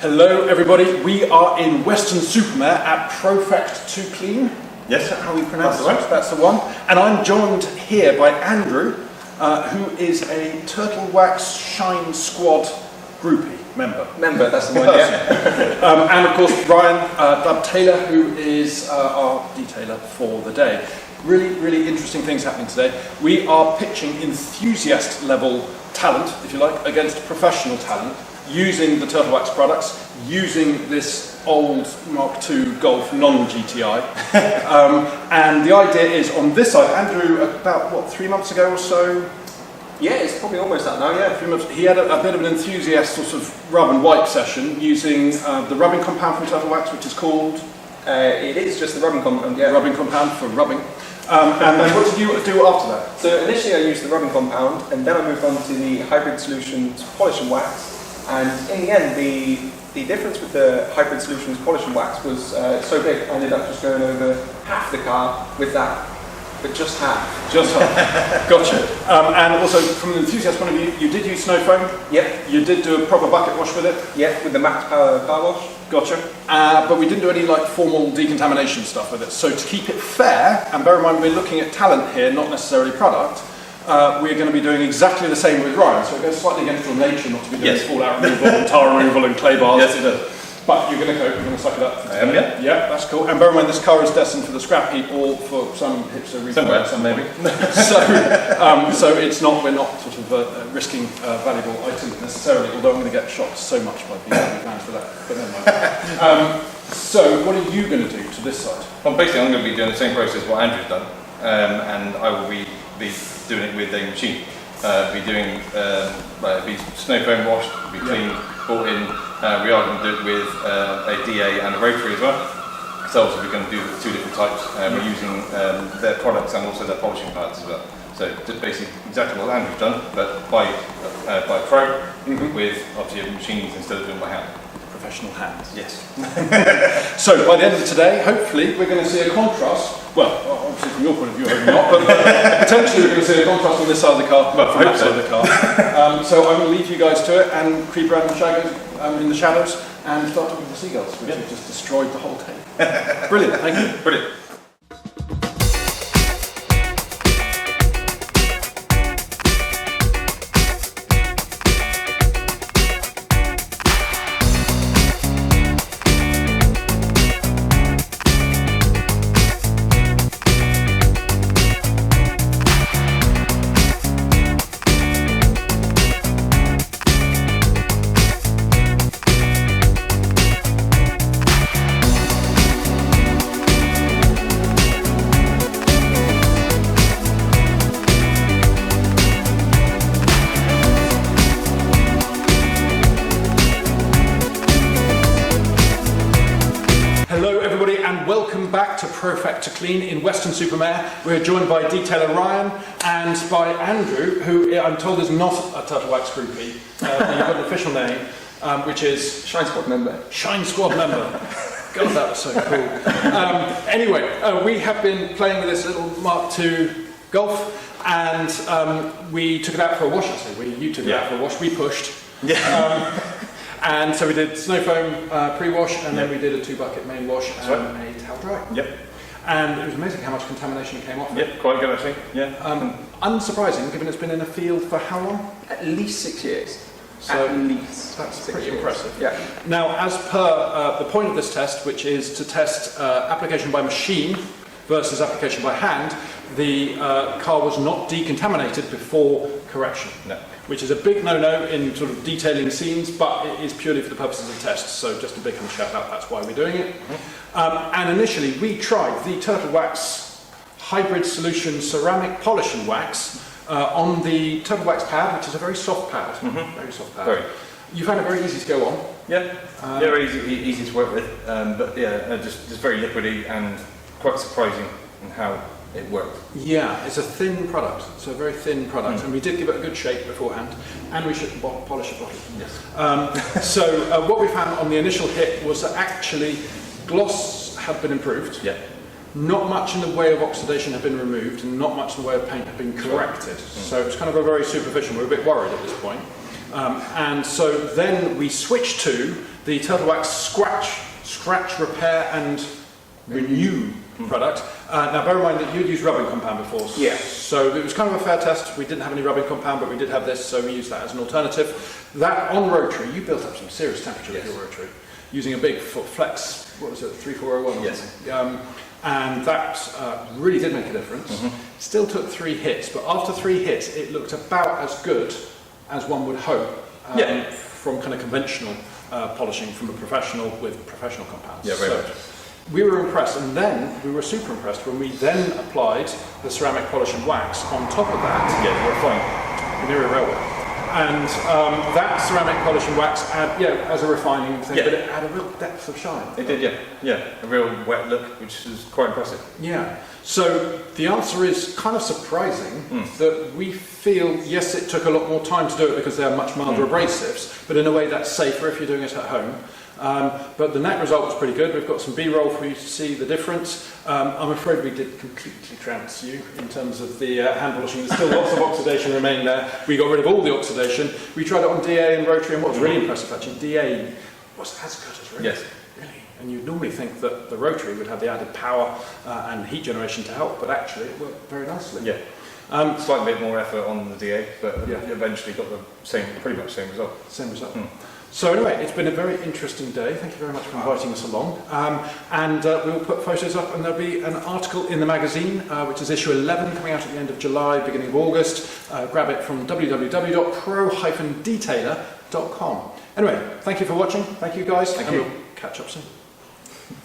Hello everybody, we are in Weston-super-Mare at Profect to Clean. Yes, is that how we pronounce it? That's the one. And I'm joined here by Andrew, who is a Turtlewax Shine Squad groupie member. That's the one, yeah. And of course Ryan Taylor, who is our detailer for the day. Really interesting things happening today. We are pitching enthusiast level talent, if you like, against professional talent, using the Turtlewax products, using this old Mark II Golf non-GTI. And the idea is on this side, Andrew, about what, 3 months ago or so? Yeah, it's probably almost that now, yeah. 3 months. He had a bit of an enthusiast sort of rub and wipe session using the rubbing compound from Turtlewax, which is called? It is just the rubbing compound, yeah. Rubbing compound for rubbing. And then what did you do after that? So initially I used the rubbing compound, and then I moved on to the hybrid solutions polish and wax. And in the end, the difference with the hybrid solutions polish and wax was so big, I ended up just going over half the car with that, but just half. Just half. Gotcha. And also, from an enthusiast point of view, you did use snow foam? Yep. You did do a proper bucket wash with it? Yep, with the max power car wash. Gotcha. But we didn't do any like formal decontamination stuff with it. So to keep it fair, and bear in mind we're looking at talent here, not necessarily product, we're going to be doing exactly the same with Ryan. So it goes slightly against your nature not to be doing fallout removal and tar removal and clay bars. Yes, it does. But you're going to cope, you're going to suck it up. Yeah. Yeah, that's cool. And bear in mind this car is destined for the scrap heap or for some hipster repair. Some maybe. So it's not, we're not sort of risking valuable items necessarily, although I'm going to get shocked so much by VW fans for that. But never mind. So what are you going to do to this side? Well, basically I'm going to be doing the same process what Andrew's done, and I will be doing it with a machine. Be doing be snow foam washed, be cleaned, brought in. We are going to do it with a DA and a rotary as well. So obviously we're going to do two different types. We're using their products and also their polishing pads as well. So just basically exactly what Andrew's done, but by pro with obviously machines instead of doing by hand. Professional hands. Yes. So by the end of today, hopefully we're going to see a contrast. Well, obviously from your point of view, hopefully not, but potentially we're going to see a contrast on this side of the car, well, from that side of the car. So I'm going to leave you guys to it and creep around in the shadows and start talking to the seagulls, which have just destroyed the whole day. Brilliant, thank you. Brilliant. And welcome back to Profect to Clean in Weston-super-Mare. We're joined by detailer Ryan and by Andrew, who I'm told is not a Turtlewax groupie. You've got an official name, which is Shine Squad member. Shine Squad member. God, that was so cool. Anyway, we have been playing with this little Mark II Golf, and we took it out for a wash. You took it out for a wash. We pushed. Yeah. And so we did snow foam pre-wash, and then we did a 2-bucket main wash and a towel dry. Yep. And it was amazing how much contamination came off it. Yep, quite good actually. Yeah. Unsurprising, given it's been in the field for how long? At least 6 years. So at least. That's pretty impressive. Yeah. Now, as per the point of this test, which is to test application by machine versus application by hand, the car was not decontaminated before correction. No. Which is a big no-no in sort of detailing scenes, but it is purely for the purposes of tests, so just a big shout out, that's why we're doing it. And initially we tried the Turtlewax hybrid solution ceramic polish and wax on the Turtlewax pad, which is a very soft pad. Very soft pad. Very. You found it very easy to go on? Yeah, very easy to work with, but yeah, just very liquidy and quite surprising in how it worked. Yeah, it's a thin product. It's a very thin product, and we did give it a good shake beforehand, and we should polish it. Yes. So what we found on the initial hit was that actually gloss had been improved. Yeah. Not much in the way of oxidation had been removed, and not much in the way of paint had been corrected. So it's kind of a very superficial. We're a bit worried at this point. And so then we switched to the Turtlewax scratch, repair and renew product. Now bear in mind that you'd used rubbing compound before. Yeah. So it was kind of a fair test. We didn't have any rubbing compound, but we did have this, so we used that as an alternative. That on rotary, you built up some serious temperature with your rotary, using a big flex, what was it, 3401? Yes. And that really did make a difference. Still took 3 hits, but after 3 hits, it looked about as good as one would hope from kind of conventional polishing from a professional with professional compounds. Yeah, very much. We were impressed, and then we were super impressed when we then applied the ceramic polish and wax on top of that. Yeah, you're fine. The Mira Railway. And that ceramic polish and wax, as a refining thing, but it had a real depth of shine. It did, yeah. A real wet look, which is quite impressive. Yeah. So the answer is kind of surprising that we feel, yes, it took a lot more time to do it because they are much milder abrasives, but in a way that's safer if you're doing it at home. But the net result was pretty good. We've got some B-roll for you to see the difference. I'm afraid we did completely trounce you in terms of the hand polishing. There's still lots of oxidation remaining there. We got rid of all the oxidation. We tried it on DA and rotary, and what was really impressive actually, DA was as good as rotary. Yes. Really. And you'd normally think that the rotary would have the added power and heat generation to help, but actually it worked very nicely. Yeah. Slightly bit more effort on the DA, but eventually got the pretty much same result. Same result. So anyway, it's been a very interesting day. Thank you very much for inviting us along. And we will put photos up, and there'll be an article in the magazine, which is issue 11, coming out at the end of July, beginning of August. Grab it from www.pro-detailer.com. Anyway, thank you for watching. Thank you guys. Thank you. We'll catch up soon.